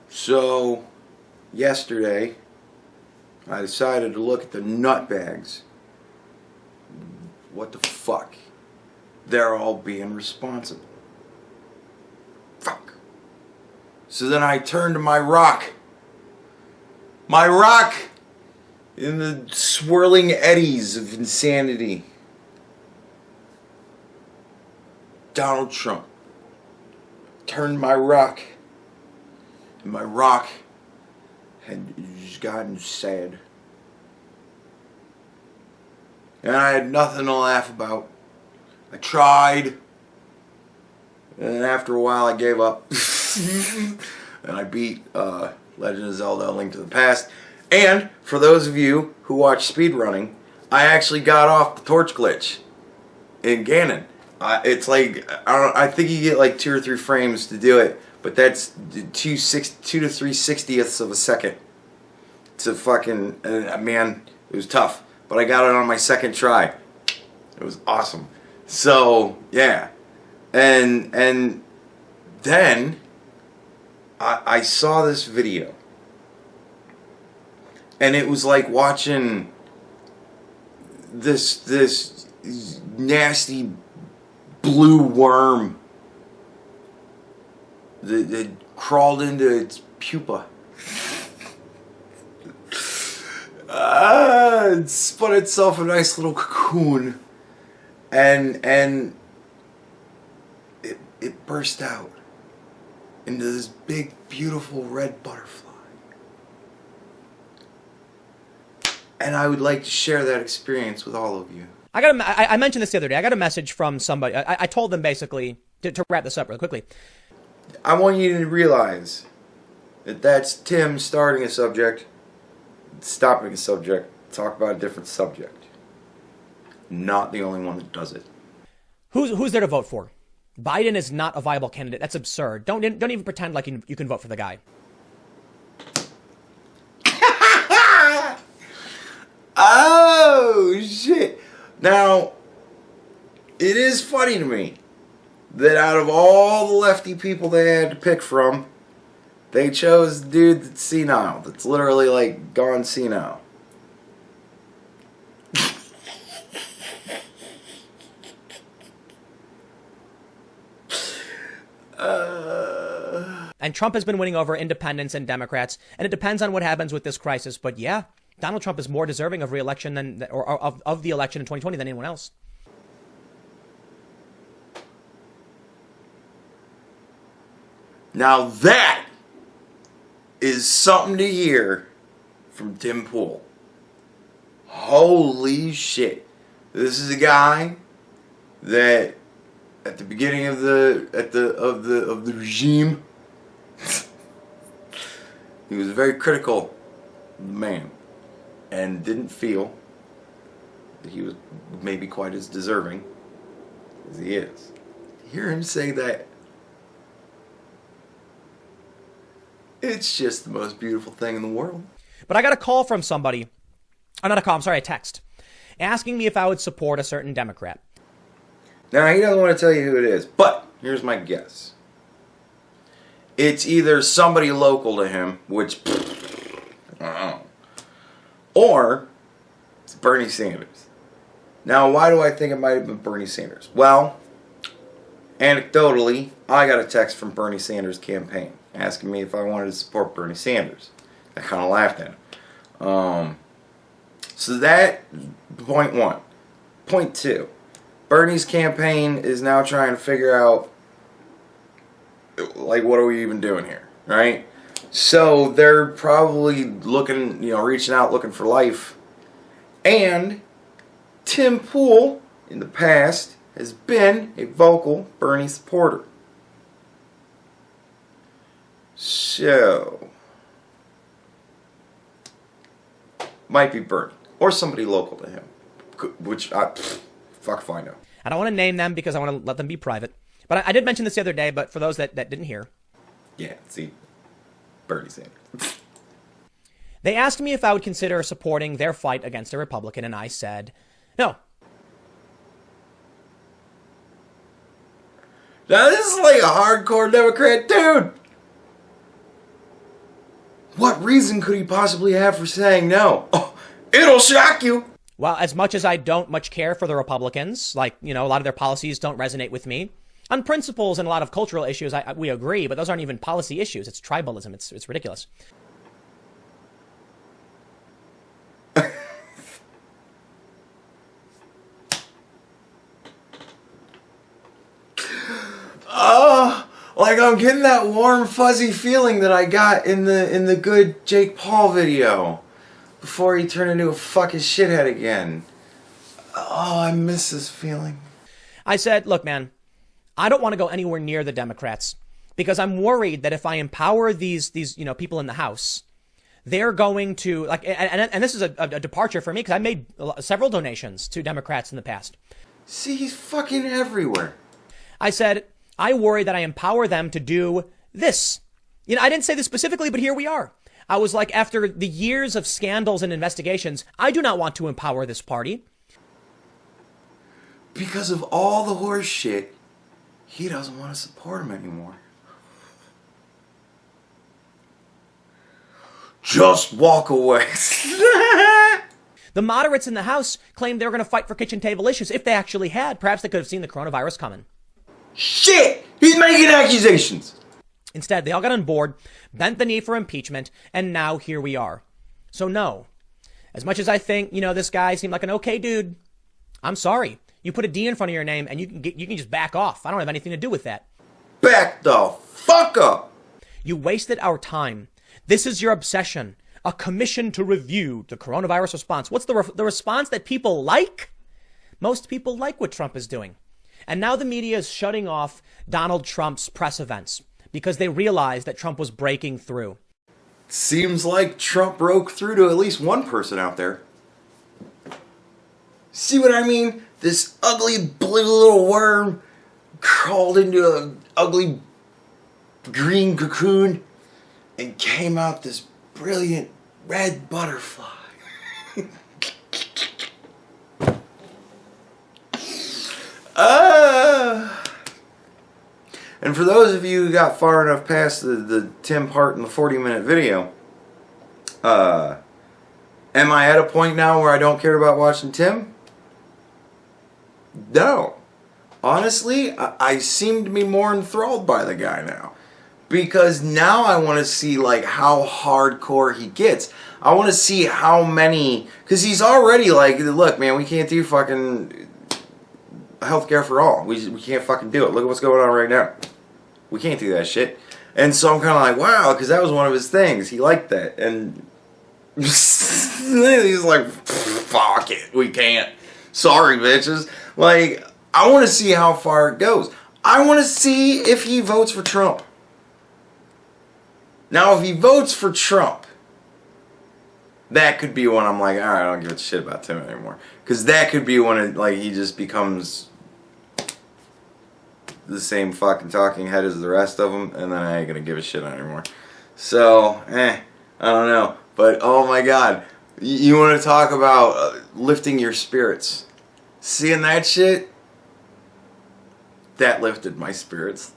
So, yesterday, I decided to look at the nutbags. What the fuck? They're all being responsible. Fuck. So then I turned to my rock. My rock! In the swirling eddies of insanity. Donald Trump. Turned my rock. And my rock had just gotten sad. And I had nothing to laugh about. I tried. And then after a while I gave up. And I beat Legend of Zelda: A Link to the Past. And for those of you who watch speedrunning, I actually got off the torch glitch in Ganon. It's like, I think you get like 2 or 3 frames to do it, but that's 2 to 3/60ths of a second. It's a fucking, man, it was tough. But I got it on my second try. It was awesome. So, yeah. And then I saw this video. And it was like watching this nasty blue worm that crawled into its pupa. It spun itself a nice little cocoon, and it burst out into this big, beautiful red butterfly. And I would like to share that experience with all of you. I mentioned this the other day. I got a message from somebody. I told them basically, to wrap this up really quickly. I want you to realize that that's Tim starting a subject, stopping a subject, talk about a different subject. Not the only one that does it. Who's there to vote for? Biden is not a viable candidate. That's absurd. Don't even pretend like you can vote for the guy. Oh, shit. Now, it is funny to me that out of all the lefty people they had to pick from, they chose the dude that's senile. That's literally like gone senile. And Trump has been winning over independents and Democrats, and it depends on what happens with this crisis. But yeah, Donald Trump is more deserving of re-election of the election in 2020 than anyone else. Now that is something to hear from Tim Pool. Holy shit. This is a guy that at the beginning of the regime he was very critical of the man and didn't feel that he was maybe quite as deserving as he is. To hear him say that, it's just the most beautiful thing in the world. But I got a call from somebody, not a call, I'm sorry, a text, asking me if I would support a certain Democrat. Now, he doesn't want to tell you who it is, but here's my guess. It's either somebody local to him, which, I don't know, or it's Bernie Sanders. Now, why do I think it might have been Bernie Sanders? Well, anecdotally, I got a text from Bernie Sanders' campaign asking me if I wanted to support Bernie Sanders. I kind of laughed at him. So that, point one. Point two. Bernie's campaign is now trying to figure out, like, what are we even doing here, right? So they're probably looking, reaching out, looking for life. And Tim Pool, in the past, has been a vocal Bernie supporter. So, might be Bernie, or somebody local to him, which, fuck if I know. I don't want to name them because I want to let them be private. But I did mention this the other day, but for those that didn't hear. Yeah, see, Bernie Sanders. They asked me if I would consider supporting their fight against a Republican, and I said no. Now, this is like a hardcore Democrat dude. What reason could he possibly have for saying no? Oh, it'll shock you. Well, as much as I don't much care for the Republicans, like, a lot of their policies don't resonate with me. On principles and a lot of cultural issues, we agree, but those aren't even policy issues. It's tribalism. It's ridiculous. Like I'm getting that warm, fuzzy feeling that I got in the good Jake Paul video before he turned into a fucking shithead again. Oh, I miss this feeling. I said, look, man, I don't want to go anywhere near the Democrats because I'm worried that if I empower these people in the House, they're going to and this is a departure for me because I made several donations to Democrats in the past. See, he's fucking everywhere. I said, I worry that I empower them to do this. I didn't say this specifically, but here we are. I was like, after the years of scandals and investigations, I do not want to empower this party. Because of all the horse shit, he doesn't want to support him anymore. Just walk away. The moderates in the House claimed they were going to fight for kitchen table issues. If they actually had, perhaps they could have seen the coronavirus coming. Shit! He's making accusations! Instead, they all got on board, bent the knee for impeachment, and now here we are. So no, as much as I think, this guy seemed like an okay dude, I'm sorry. You put a D in front of your name and you can just back off. I don't have anything to do with that. Back the fuck up! You wasted our time. This is your obsession. A commission to review the coronavirus response. What's the response that people like? Most people like what Trump is doing. And now the media is shutting off Donald Trump's press events because they realized that Trump was breaking through. Seems like Trump broke through to at least one person out there. See what I mean? This ugly blue little worm crawled into an ugly green cocoon and came out this brilliant red butterfly. And for those of you who got far enough past the Tim part in the 40-minute video, am I at a point now where I don't care about watching Tim? No. Honestly, I seem to be more enthralled by the guy now. Because now I want to see how hardcore he gets. I want to see how many... Because he's already look, man, we can't do fucking healthcare for all. We can't fucking do it. Look at what's going on right now. We can't do that shit. And so I'm kind of like, wow, because that was one of his things. He liked that. And he's like, fuck it, we can't. Sorry, bitches. I want to see how far it goes. I want to see if he votes for Trump. Now, if he votes for Trump, that could be when I'm like, alright, I don't give a shit about Tim anymore. Because that could be when he just becomes the same fucking talking head as the rest of them, and then I ain't gonna give a shit anymore. So, I don't know. But, oh my god, you want to talk about lifting your spirits. Seeing that shit, that lifted my spirits.